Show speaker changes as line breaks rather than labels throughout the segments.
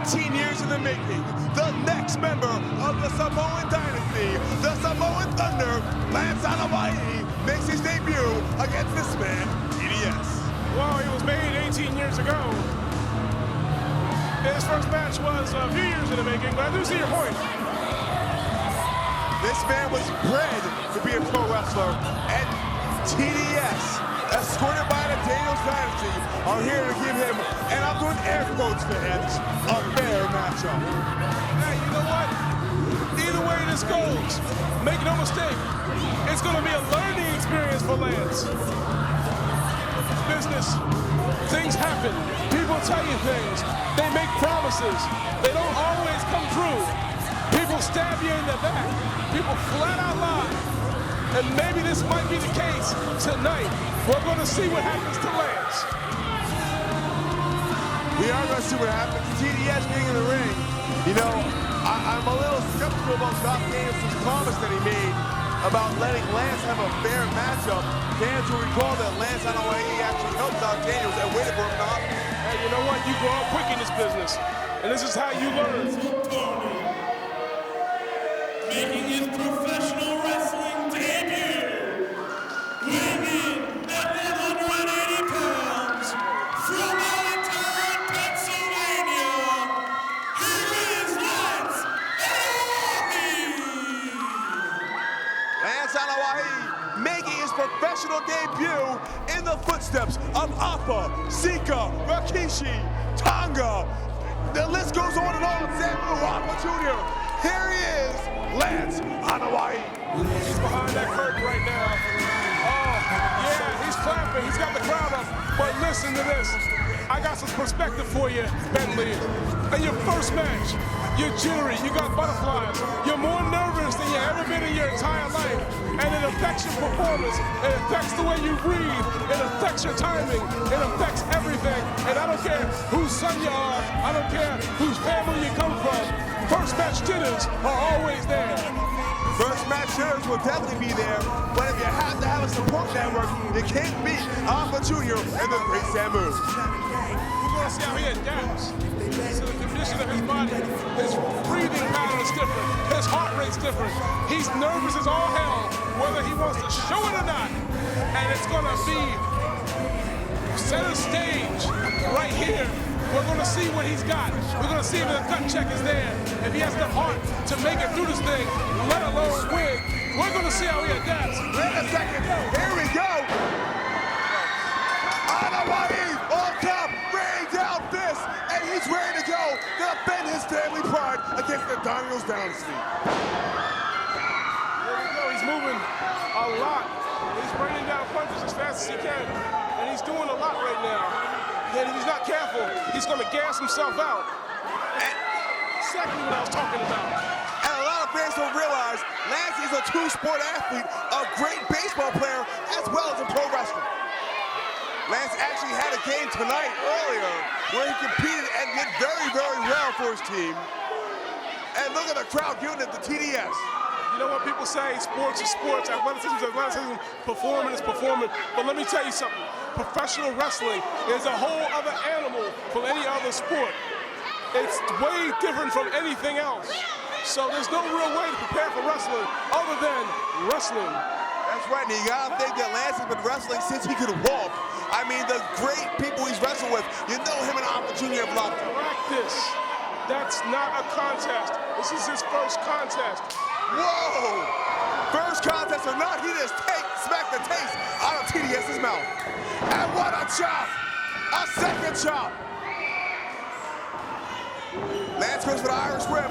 18 years in the making, the next member of the Samoan Dynasty, the Samoan Thunder, Lance Anoa'i, makes his debut against this man, TDS.
Well, he was made 18 years ago. His first match was a few years in the making, but I do see your point.
This man was bred to be a pro wrestler, and TDS, escorted by the Daniels Dynasty, are here to give him, and I'm doing air quotes for him, a fair matchup.
Hey, you know what? Either way this goes, make no mistake, it's going to be a learning experience for Lance. Business, things happen, people tell you things, they make promises, they don't always come true. People stab you in the back, people flat out lie. And maybe this might be the case tonight. We're going to see what happens to Lance.
We are going to see what happens. TDS being in the ring. You know, I'm a little skeptical about Daniels' comments that he made about letting Lance have a fair matchup. Fans will recall that Lance Anoa'i actually helped out Daniels and waited for him to hop.
Hey, you know what? You grow up quick in this business. And this is how you learn.
Making his professional wrestling debut, weighing at 180 pounds, from Allentown, Pennsylvania, here is Lance Anoa'i!
Lance Anoa'i making his professional debut in the footsteps of Appa, Sika, Rikishi, Tonga. The list goes on and on. Samoan Appa Jr. Here he is, Lance Anoa'i.
He's behind that curtain right now. Oh, yeah, he's clapping. He's got the crowd up. But listen to this. I got some perspective for you, Bentley. In your first match, you're jittery, you got butterflies. You're more nervous than you've ever been in your entire life. And it affects your performance. It affects the way you breathe. It affects your timing. It affects everything. And I don't care whose son you are. I don't care whose family you come from. First match jitters are always there.
First match jitters will definitely be there, but if you have to have a support network, you can't beat Appa Jr. and the Great Samu.
We're going to see how he adapts to the condition of his body. His breathing pattern is different. His heart rate's different. He's nervous as all hell, whether he wants to show it or not. And it's going to be center stage right here. We're going to see what he's got. We're going to see if the gut check is there. If he has the heart to make it through this thing, let alone win. We're going to see how he adapts.
Wait a second. Here we go. Anoa'i on top, raining down fist, and he's ready to go to defend his family pride against the Daniels Dynasty.
There we go. He's moving a lot. He's raining down punches as fast as he can, and he's doing a lot right now. And if he's not careful, he's going to gas himself out. And exactly what I was talking about.
And a lot of fans don't realize Lance is a two-sport athlete, a great baseball player, as well as a pro wrestler. Lance actually had a game tonight earlier where he competed and did very, very well for his team. And look at the crowd giving it to TDS.
You know what people say, sports is sports, athleticism is athleticism, performing is performing. But let me tell you something, professional wrestling is a whole other animal from any other sport. It's way different from anything else. So there's no real way to prepare for wrestling other than wrestling.
That's right, and you gotta think that Lance has been wrestling since he could walk. I mean, the great people he's wrestled with, you know him and Appa Jr. have loved him.
Practice. That's not a contest. This is his first contest.
Whoa! First contest or not, he just smacked the taste out of TDS's mouth. And what a chop! A second chop! Lance goes for the Irish whip.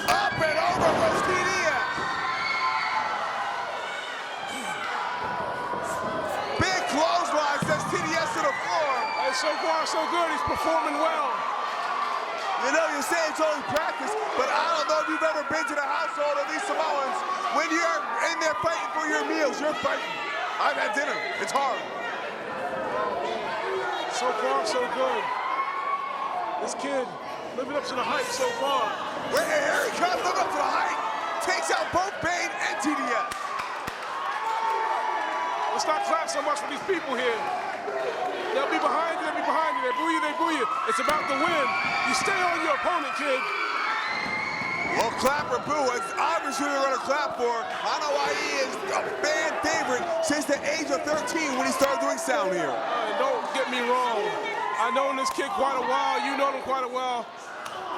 Up and over goes TDS. Big clothesline sends TDS to the floor.
And so far, so good. He's performing well.
You know, you say it's only practice, but I don't know if you've ever been to the household of these Samoans. When you're in there fighting for your meals, you're fighting. I've had dinner. It's hard.
So far, so good. This kid living up to the hype so far.
Wait, here he comes. Look up to the height. Takes out both Bane and TDS.
Let's not clap so much for these people here. They'll be behind you, they'll be behind you. They boo you, they boo you. It's about the win. You stay on your opponent, kid.
Well, clap or boo, it's obviously they're going to clap for. Anoa'i is a fan favorite since the age of 13 when he started doing sound here.
Don't get me wrong. I've known this kid quite a while. You know him quite a while.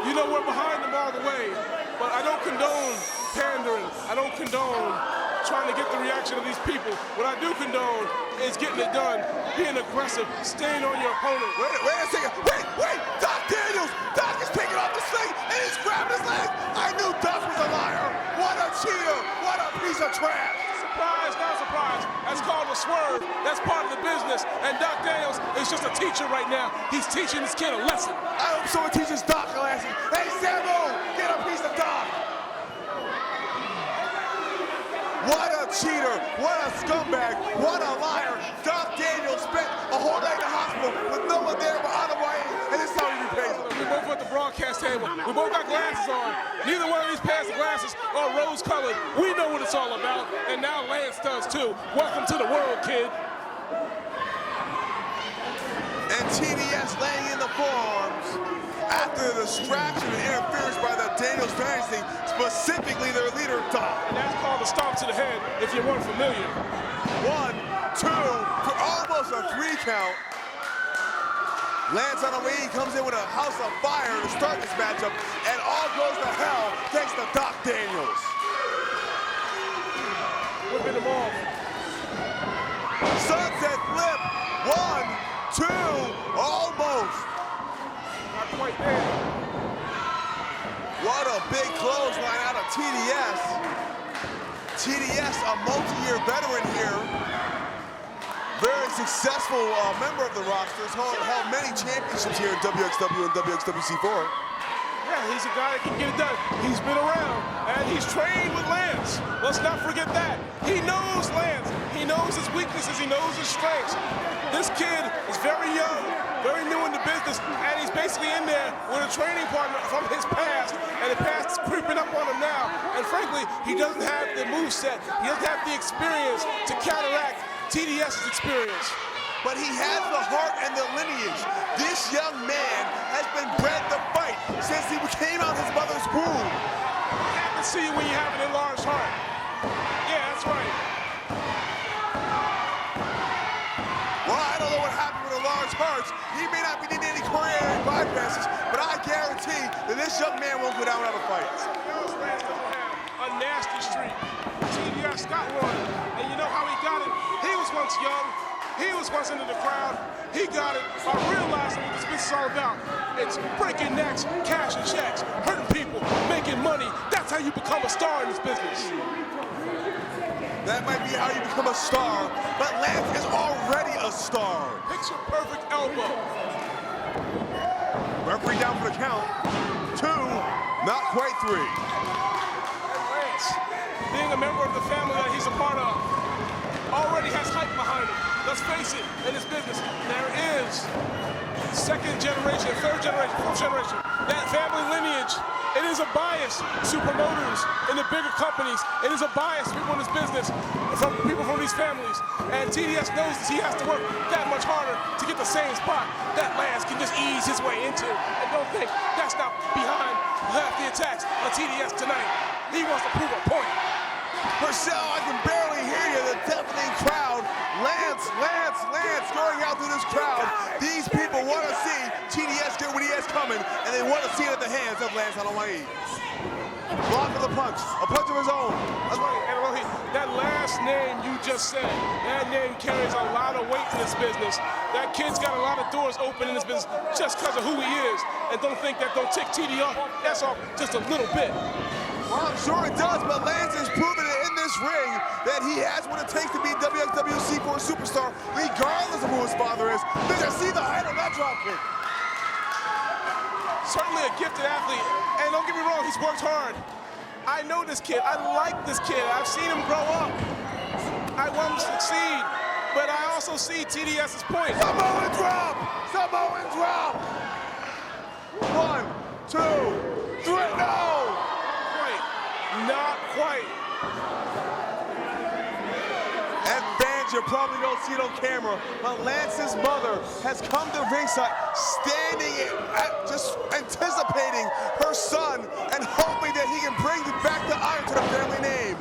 You know we're behind him all the way. But I don't condone pandering. I don't condone trying to get the reaction of these people. What I do condone is getting it done, being aggressive, staying on your opponent.
Wait a second. Wait. Doc Daniels. Doc is taking off the sling and he's grabbing his leg. I knew Doc was a liar. What a cheater. What a piece of trash.
Surprise, not surprise. That's called a swerve. That's part of the business. And Doc Daniels is just a teacher right now. He's teaching this kid a lesson.
I hope someone teaches Doc a lesson. Hey, Samoan, get a piece of Doc. What a cheater, what a scumbag, what a liar. Doc Daniels spent a whole night in the hospital with no one there but Anoa'i, and this is how he repays him.
We both at the broadcast table. We both got glasses on. Neither one of these pairs of glasses are rose-colored. We know what it's all about, and now Lance does too. Welcome to the world, kid.
And TDS laying in the forearms after the distraction and interference by the Daniels Dynasty, specifically their leader, Doc.
And that's called a stomp to the head, if you weren't familiar.
1, 2, for almost a 3 count. Lance Anoa'i comes in with a house of fire to start this matchup, and all goes to hell thanks to Doc Daniels.
Whipping them off.
Sunset flip, 1, 2, almost.
Not quite there.
What a big clothesline out of TDS. TDS, a multi-year veteran here. Very successful member of the roster. Has held many championships here in WXW and WXWC4.
Yeah, he's a guy that can get it done. He's been around, and he's trained with Lance. Let's not forget that. He knows Lance. He knows his weaknesses. He knows his strengths. This kid is very young, very new in the business, and he's basically in there with a training partner from his past, and the past is creeping up on him now. And frankly, he doesn't have the moveset. He doesn't have the experience to counteract TDS's experience.
But he has the heart and the lineage. This young man has been bred to fight since he came out of his mother's womb.
Happy to see you when you have an enlarged heart. Yeah, that's right.
Well, I don't know what happened with enlarged hearts. He may not be needing any coronary bypasses, but I guarantee that this young man won't go down without a fight.
Lance doesn't have a nasty streak. TDS got one, and you know how he got it? He was once young. He was once into the crowd. He got it by realizing what this business is all about. It's breaking necks, cashing checks, hurting people, making money. That's how you become a star in this business.
That might be how you become a star, but Lance is already a star.
Picture perfect elbow.
Referee down for the count. 2, not quite 3.
And Lance, being a member of the family that he's a part of, already has hype behind him. Let's face it, in this business, there is second generation, third generation, fourth generation. That family lineage, it is a bias to promoters in the bigger companies. It is a bias to people in this business, from people from these families. And TDS knows that he has to work that much harder to get the same spot that Lance can just ease his way into. And don't think that's not behind half the attacks on TDS tonight. He wants to prove a point.
Purcell, I can barely hear you, the deafening crowd. Lance going out through this crowd. These people want to see TDS get what he has coming, and they want to see it at the hands of Lance Anoa'i. Block of the punch, a punch of his own.
That's right, Anoa'i, that last name you just said, that name carries a lot of weight in this business. That kid's got a lot of doors open in this business just because of who he is. And don't think that don't tick TD off, that's off just a little bit.
Well, I'm sure it does, but Lance has proven it in this ring that he has what it takes to be WXWC4 superstar, regardless of who his father is. Did you see the height of that drop kick?
Certainly a gifted athlete, and don't get me wrong, he's worked hard. I know this kid, I like this kid, I've seen him grow up. I want him to succeed, but I also see TDS's point.
Samoan drop! Samoan drop! 1, 2, 3, no!
Not quite.
And fans, you you probably don't see it on camera, but Lance's mother has come to ringside, standing just anticipating her son and hoping that he can bring back the honor to the family name.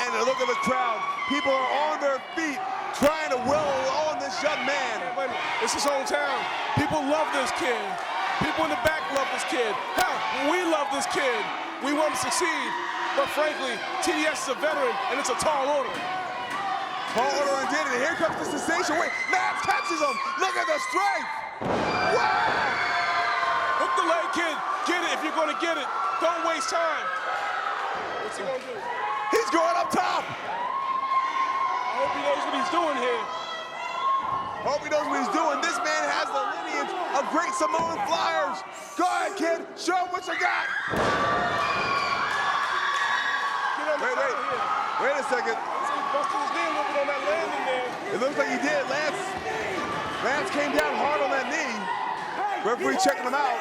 And look at the crowd. People are on their feet trying to will on this young man.
It's his hometown. People love this kid. People in the back love this kid. Hell, we love this kid. We want him to succeed. But frankly, TDS is a veteran, and it's a tall order.
Tall order indeed, and here comes the sensation. Wait, Lance catches him. Look at the strength. Wow!
Hook the leg, kid. Get it if you're going to get it. Don't waste time. What's he going to do?
He's going up top.
I hope he knows what he's doing here.
Hope he knows what he's doing. This man has the lineage of great Samoan flyers. Go ahead, kid. Show him what you got. Wait a second.
He busted his knee a little bit on that landing there.
It looks like he did. Lance came down hard on that knee. Referee checking him out.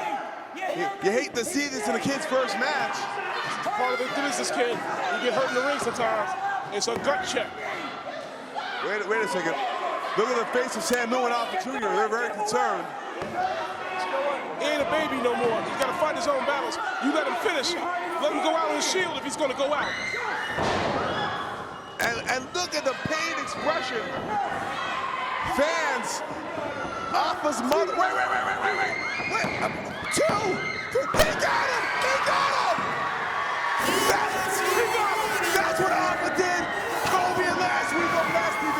You hate to see this in a kid's first match.
It's part of the business, kid. You get hurt in the ring sometimes. It's a gut check.
Wait a second. Look at the face of Samoan opportunity. They're very concerned.
He ain't a baby no more. He's got to fight his own battles. You let him finish. Let him go out on his shield if he's going to go out.
And look at the pain expression. Fans off his mother. Wait. Two. He got him. That's what Alpha did. Kobe and last week on Blast TV.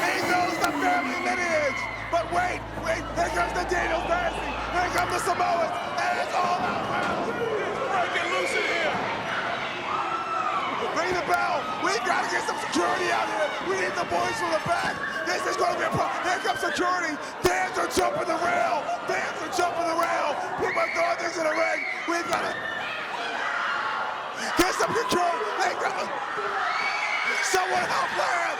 He knows the family lineage. But wait, here comes the Daniels Dynasty. Here come the Samoans. And it's all out.
Breaking loose in here.
Ring the bell. We gotta get some security out here. We need the boys from the back. This is gonna be a problem. Here comes security. Fans are jumping the rail. People are throwing things in the ring. We've gotta get some security. Someone help Lance.